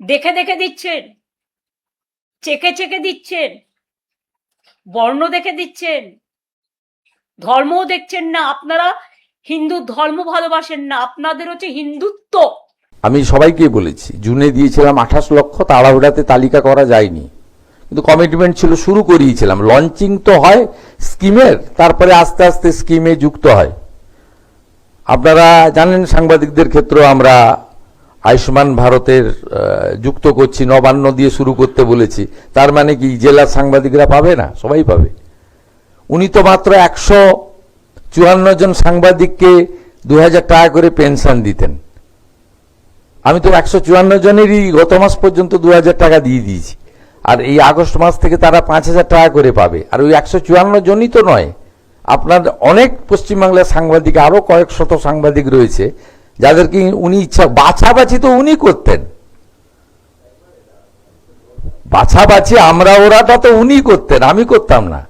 দেখে দেখে দিচ্ছেন, চেকে চেকে দিচ্ছেন, বর্ণ দেখে দিচ্ছেন, ধর্মও দেখছেন না। আপনারা হিন্দু ধর্ম ভালোবাসেন না, আপনাদের হচ্ছে হিন্দুত্ব। আমি সবাইকে বলেছি, জুনে দিয়েছিলাম 28 লক্ষ, তাড়াহুড়াতে তালিকা করা যায়নি, কিন্তু কমিটমেন্ট ছিল, শুরু করিয়েছিলাম। লঞ্চিং তো হয় স্কিমের, তারপরে আস্তে আস্তে স্কিমে যুক্ত হয়। আপনারা জানেন সাংবাদিকদের ক্ষেত্রেও আমরা আয়ুষ্মান ভারতের যুক্ত করছি, নবান্ন দিয়ে শুরু করতে বলেছি। তার মানে কি জেলার সাংবাদিকরা পাবে না? সবাই পাবে। উনি তো মাত্র 154 জন সাংবাদিককে 2000 টাকা করে পেনশন দিতেন। আমি তো 154 জনেরই গত মাস পর্যন্ত 2000 টাকা দিয়ে দিয়েছি, আর এই আগস্ট মাস থেকে তারা 5000 টাকা করে পাবে। আর ওই 154 জনই তো নয়, আপনার অনেক পশ্চিমবাংলার সাংবাদিক, আরো কয়েক শত সাংবাদিক রয়েছে যাদেরকে উনি ইচ্ছা, বাছাবাছি তো উনি করতেন, বাছাবাছি আমরা ওরাটা তো উনি করতেন, আমি করতাম না।